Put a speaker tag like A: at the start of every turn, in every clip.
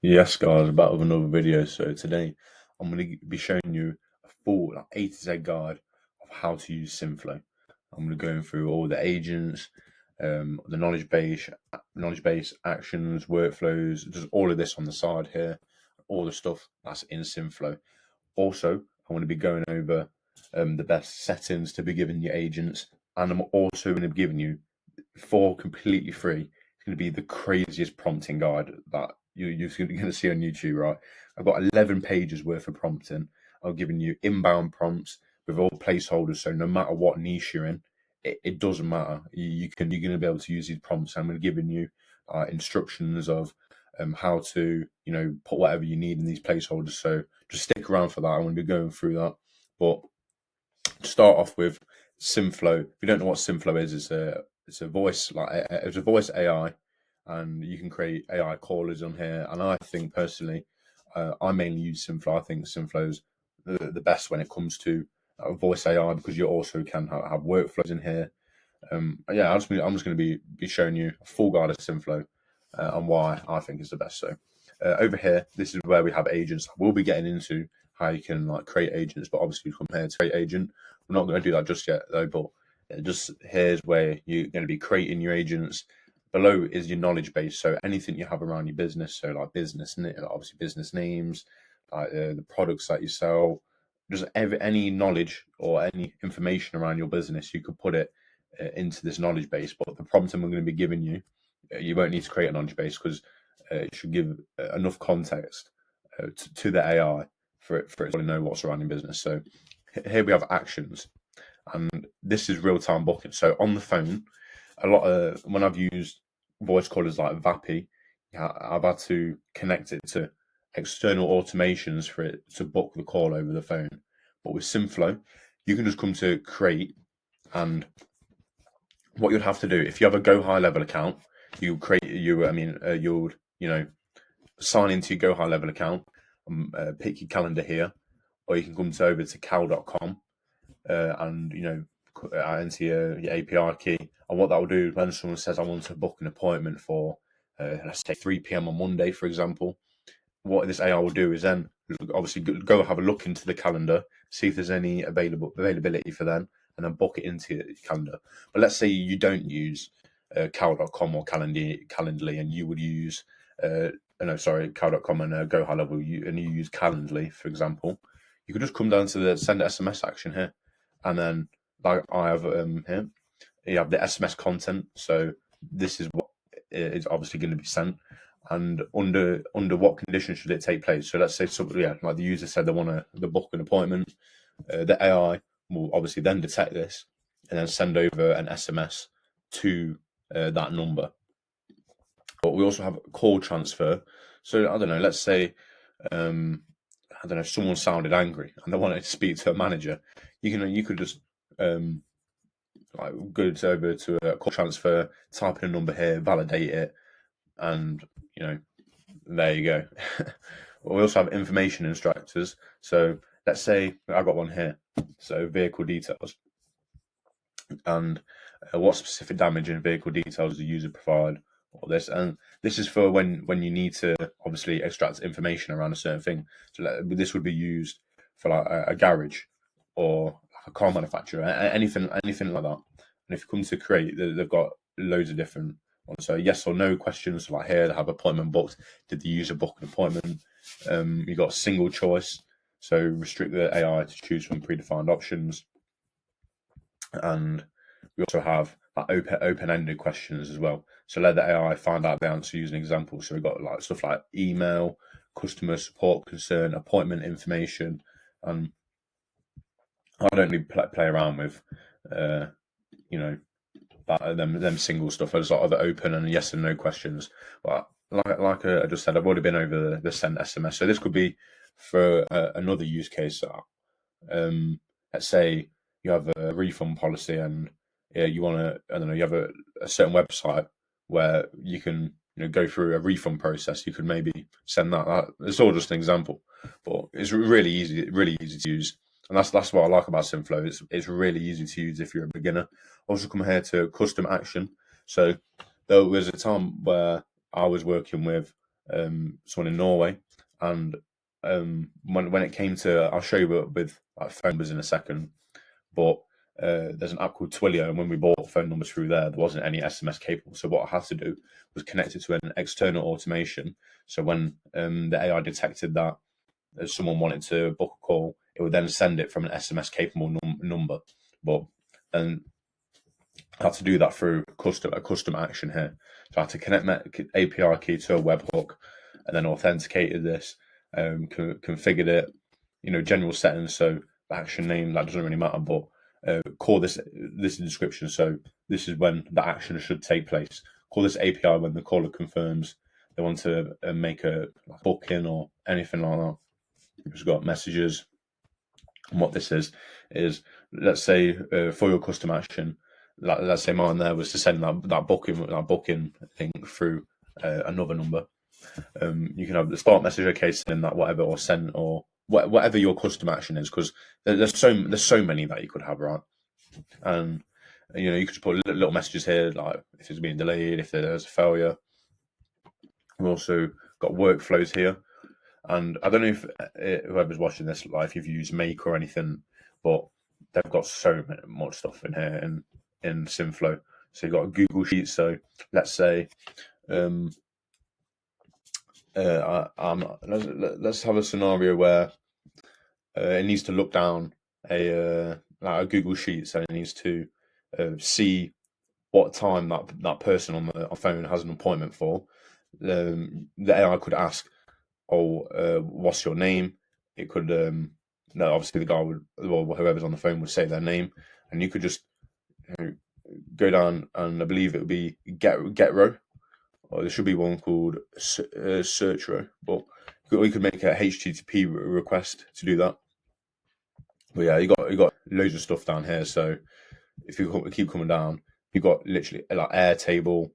A: Yes, guys, back with another video. So today I'm going to be showing you a full A to Z guide of how to use Synthflow. I'm going to go through all the agents, the knowledge base actions, workflows, just all of this on the side here, all the stuff that's in Synthflow. Also, I'm going to be going over the best settings to be giving your agents, and I'm also going to be giving you for completely free. It's going to be the craziest prompting guide that you're going to see on YouTube, right? I've got 11 pages worth of prompting. I've given you inbound prompts with all placeholders, so no matter what niche you're in, it doesn't matter. You're going to be able to use these prompts. I'm going to be giving you instructions of how to put whatever you need in these placeholders. So just stick around for that. I'm going to be going through that. But to start off with Synthflow, if you don't know what Synthflow is, it's a voice AI, and you can create AI callers on here. And I think personally, I mainly use Synthflow. I think Synthflow's the best when it comes to voice AI, because you also can have workflows in here. Yeah, I'm just going to be showing you a full guide of Synthflow and why I think it's the best. So over here, this is where we have agents. We'll be getting into how you can create agents, but obviously from here to create agent, we're not going to do that just yet though. But just here's where you're going to be creating your agents. Below is your knowledge base, so anything you have around your business, so like obviously business names, like the products that you sell, just any knowledge or any information around your business, you could put it into this knowledge base. But the prompting we're going to be giving you, you won't need to create a knowledge base, because it should give enough context to the AI for it to know what's around your business. So here we have actions, and this is real-time booking. So on the phone, when I've used voice callers like Vappy, I've had to connect it to external automations for it to book the call over the phone. But with Synthflow, you can just come to create, and what you'd have to do, if you have a GoHighLevel account, you would sign into your GoHighLevel account, pick your calendar here, or you can come over to cal.com and enter your API key. And what that will do is when someone says, I want to book an appointment for let's say 3 p.m. on Monday, for example, what this AI will do is then obviously go have a look into the calendar, see if there's any availability for them, and then book it into your calendar. But let's say you don't use cal.com or Calendly, and you would use cal.com and GoHighLevel, and you use Calendly, for example. You could just come down to the send SMS action here, and then like I have here, you have the SMS content. So this is what is obviously going to be sent, and under what conditions should it take place. So let's say like the user said they want to book an appointment, the AI will obviously then detect this and then send over an SMS to that number. But we also have call transfer. So I don't know, let's say someone sounded angry and they wanted to speak to a manager. You could just go over to a call transfer, type in a number here, validate it, and there you go. We also have information instructors. So let's say I got one here. So vehicle details, and what specific damage in vehicle details does the user provide, or this, and this is for when you need to obviously extract information around a certain thing. So this would be used for like a garage or a car manufacturer, anything like that. And if you come to create, they've got loads of different ones. So yes or no questions, like here they have appointment booked. Did the user book an appointment? You got single choice, so restrict the AI to choose from predefined options. And we also have open-ended questions as well. So let the AI find out the answer using examples. So we've got like stuff like email, customer support concern, appointment information, and I don't really play around with them single stuff. There's a lot of open and yes and no questions. But like I just said, I've already been over the send SMS. So this could be for another use case. Let's say you have a refund policy, and you want to, you have a certain website where you can go through a refund process. You could maybe send that. It's all just an example, but it's really easy to use. And that's what I like about Synthflow. It's really easy to use if you're a beginner. Also come here to custom action. So there was a time where I was working with someone in Norway, and when it came to, I'll show you with like phone numbers in a second, but there's an app called Twilio, and when we bought phone numbers through there wasn't any SMS capable. So what I had to do was connect it to an external automation. So when the AI detected that someone wanted to book a call, it would then send it from an SMS capable number. But then I had to do that through a custom action here. So I had to connect my API key to a webhook, and then authenticated this, configured it, general settings. So the action name, that doesn't really matter, but call this description. So this is when the action should take place. Call this API when the caller confirms they want to make a booking or anything like that. We've just got messages. And what this is, let's say for your custom action, let's say mine there was to send that booking link through another number. You can have the start message, okay, send that whatever, or send, or whatever your custom action is, because there's so many that you could have, right? And you could just put little messages here, like if it's being delayed, if there's a failure. We've also got workflows here, and I don't know if whoever's watching this, like if you've used Make or anything, but they've got so much stuff in here in Synthflow. So you've got a Google Sheet. So let's say let's have a scenario where it needs to look down a Google Sheet, so it needs to see what time that person on the phone has an appointment for. The AI could ask, what's your name? It could no, obviously the guy would, or whoever's on the phone would say their name, and you could just go down, and I believe it would be get row, or there should be one called search row, but you could make a HTTP request to do that. But yeah, you got loads of stuff down here. So if you keep coming down, you've got literally like Airtable,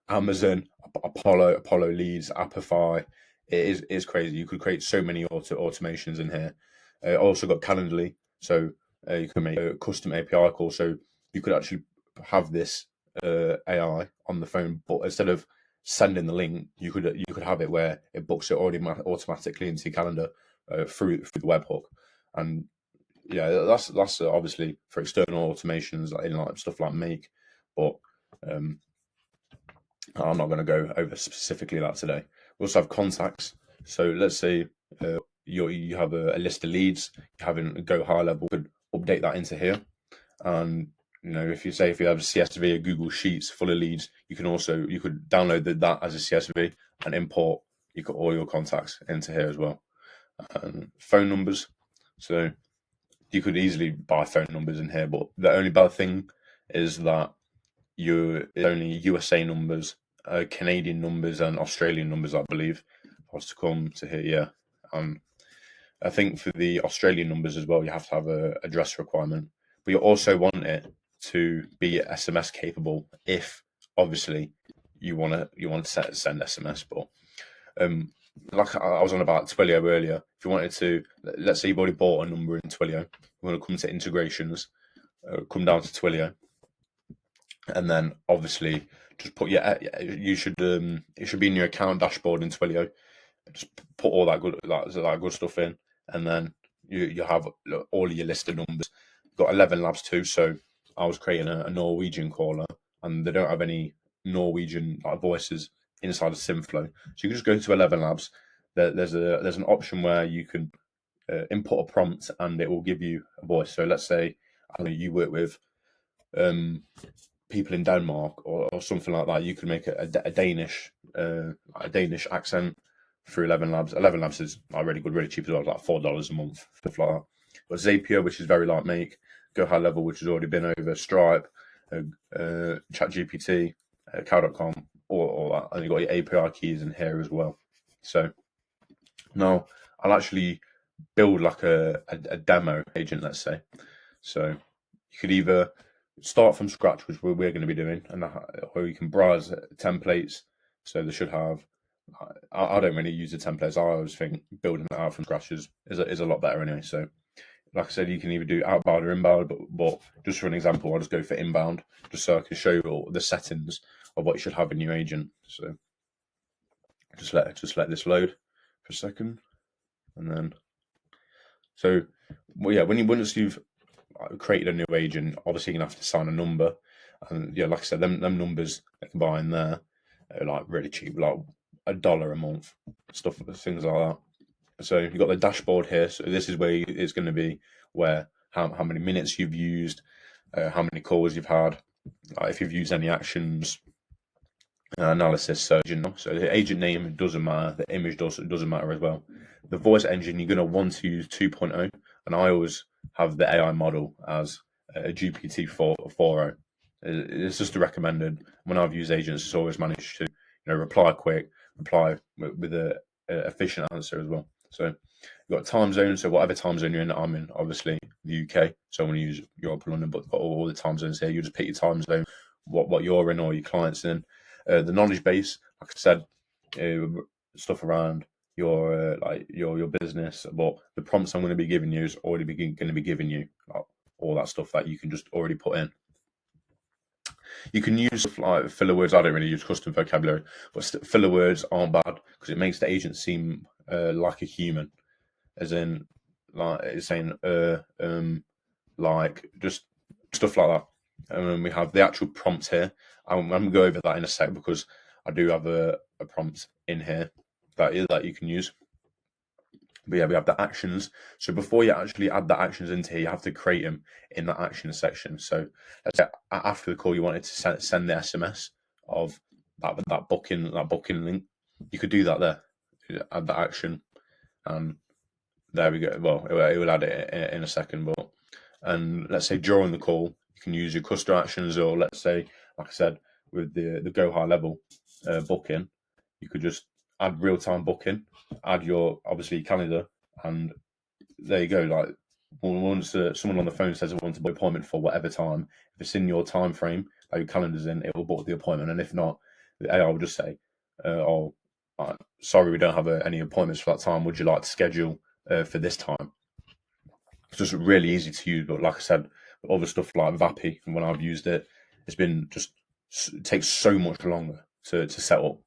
A: Amazon, Apollo Leads, Apify. It is crazy. You could create so many automations in here. Also got Calendly, so you can make a custom API call. So you could actually have this AI on the phone, but instead of sending the link, you could have it where it books it already automatically into your calendar through the webhook. And yeah, that's obviously for external automations in like stuff like Make, but I'm not going to go over specifically that today. We also have contacts. So let's say you have a list of leads, you have a GoHighLevel, could update that into here. And if you have a CSV, a Google Sheets full of leads, you could download that as a CSV and import all your contacts into here as well. And phone numbers. So you could easily buy phone numbers in here, but the only bad thing is that it's only USA numbers, Canadian numbers, and Australian numbers, I believe. If I was to come to here, yeah. I think for the Australian numbers as well, you have to have a address requirement, but you also want it to be SMS capable if obviously you want to send SMS. But like I was on about Twilio earlier, if you wanted to, let's say you've already bought a number in Twilio, you want to come to integrations, come down to Twilio, and then obviously just put it should be in your account dashboard in Twilio. Just put all that good stuff in, and then you have all of your listed numbers. You've got 11 labs too, so I was creating a Norwegian caller, and they don't have any Norwegian voices inside of Synthflow, so you can just go to 11 labs. There's an option where you can input a prompt, and it will give you a voice. So let's say you work with people in Denmark or something like that. You can make a Danish accent through 11 labs. 11 labs is really good, really cheap as well, like $4 a month, stuff like that. But Zapier, which is very like Make, GoHighLevel, which has already been over, Stripe, ChatGPT, cow.com, all that. And you've got your API keys in here as well. So now I'll actually build like a demo agent, let's say. So you could either start from scratch, which we're going to be doing, or you can browse templates. So they should have. I don't really use the templates. I always think building it out from scratch is a lot better anyway. So, like I said, you can either do outbound or inbound, but just for an example, I'll just go for inbound, just so I can show you all the settings of what you should have in your agent. So, Just let this load for a second, and then so yeah, once you've created a new agent, obviously you're gonna have to sign a number, and yeah, like I said, them numbers they can buy in there are like really cheap, like $1 a month, things like that. So you've got the dashboard here. So this is where it's going to be where how many minutes you've used, how many calls you've had, if you've used any actions, analysis. So the agent name doesn't matter. The image doesn't matter as well. The voice engine you're going to want to use 2.0, and I always have the AI model as a GPT 4.0. It's just a recommended. When I've used agents, it's always managed to reply quick, reply with a efficient answer as well. So you've got time zone. So whatever time zone you're in, I'm in obviously the UK. So I'm going to use Europe, London, but got all the time zones here. You just pick your time zone, what you're in or your client's in. The knowledge base, like I said, stuff around your your business. But the prompts I'm going to be giving you is already going to be giving you like, all that stuff that you can just already put in. You can use stuff like filler words. I don't really use custom vocabulary, but filler words aren't bad because it makes the agent seem like a human, as in like it's saying like just stuff like that. And then we have the actual prompt here. I'm going to go over that in a sec because I do have a prompt in here that you can use. But yeah, we have the actions. So before you actually add the actions into here, you have to create them in that action section. So let's say after the call, you wanted to send the SMS of that booking link. You could do that there. Add the action, and there we go. Well, it will add it in a second, but and let's say during the call, you can use your customer actions, or let's say, like I said, with the GoHighLevel booking, you could just add real time booking, add your obviously calendar, and there you go. Like once someone on the phone says they want to book an appointment for whatever time, if it's in your time frame that your calendar's in, it will book the appointment, and if not, the AI will just say, "Oh, sorry, we don't have any appointments for that time. Would you like to schedule for this time?" It's just really easy to use, but like I said, other stuff like Vappy, when I've used it, it's been it takes so much longer to set up.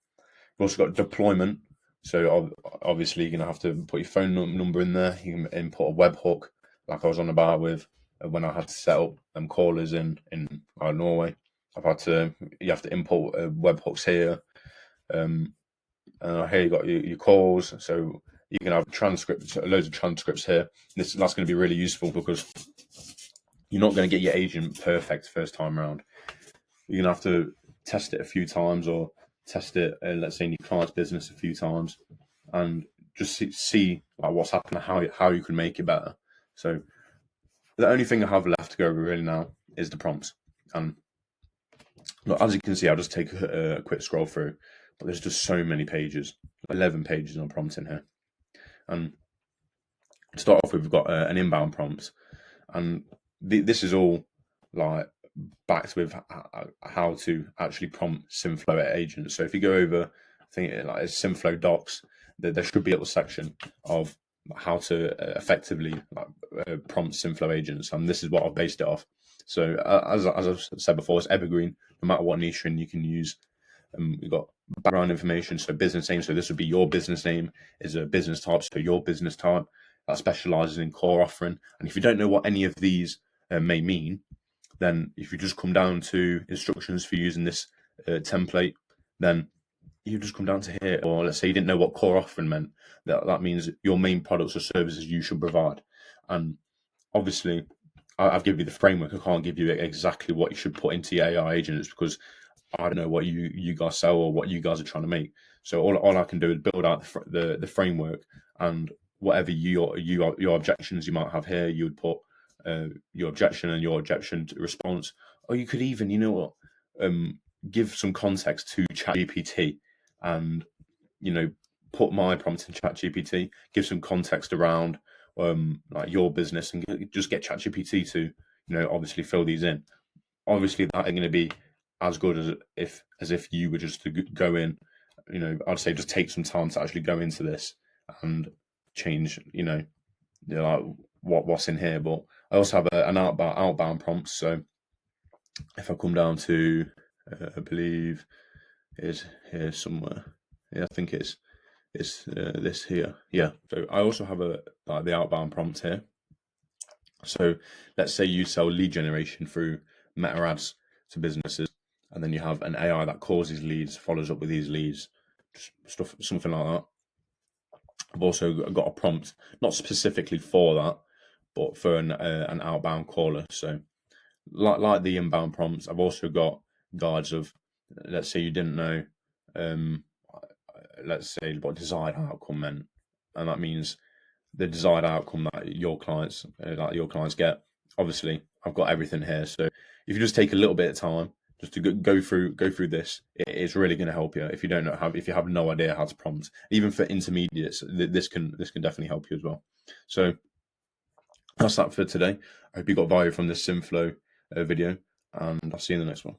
A: We've also got deployment. So obviously you're gonna have to put your phone number in there. You can input a webhook, like I was on about with when I had to set up callers in Norway. You have to import webhooks here. And here you got your calls. So you can have transcripts, loads of transcripts here. That's going to be really useful because you're not going to get your agent perfect first time around. You're going to have to test it a few times, or test it, let's say, in your client's business a few times, and just see like what's happening, how you can make it better. So the only thing I have left to go over really now is the prompts. And look, as you can see, I'll just take a quick scroll through, but there's just so many pages, 11 pages on prompts in here. And to start off with, we've got an inbound prompt, and this is all like backed with how to actually prompt Synthflow agents. So if you go over, I think it's Synthflow docs, there should be a little section of how to effectively prompt Synthflow agents, and this is what I've based it off. So as I've said before, it's evergreen. No matter what niche you can use. We've got background information, so business name. So this would be your business name is a business type. So your business type that specializes in core offering. And if you don't know what any of these may mean, then if you just come down to instructions for using this template, then you just come down to here. Or let's say you didn't know what core offering meant. That means your main products or services you should provide. And obviously, I've given you the framework. I can't give you exactly what you should put into your AI agents because I don't know what you guys sell or what you guys are trying to make. So all I can do is build out the framework, and whatever your objections you might have here, you would put your objection and your objection to response. Or you could even, give some context to ChatGPT, and put my prompt in ChatGPT, give some context around like your business, and just get ChatGPT to obviously fill these in. Obviously, that ain't going to be as good as if you were just to go in. I'd say just take some time to actually go into this and change. Like what's in here. But I also have an outbound prompt. So if I come down to, I believe is here somewhere. I think it's this here. Yeah. So I also have the outbound prompt here. So let's say you sell lead generation through Meta ads to businesses, and then you have an AI that calls these leads, follows up with these leads, stuff, something like that. I've also got a prompt, not specifically for that, but for an outbound caller. So like the inbound prompts, I've also got guides of, let's say you didn't know, let's say what desired outcome meant, and that means the desired outcome that your clients get. Obviously, I've got everything here, so if you just take a little bit of time just to go through this, it's really going to help you. If you if you have no idea how to prompt, even for intermediates, this can definitely help you as well. So that's that for today. I hope you got value from this Synthflow video, and I'll see you in the next one.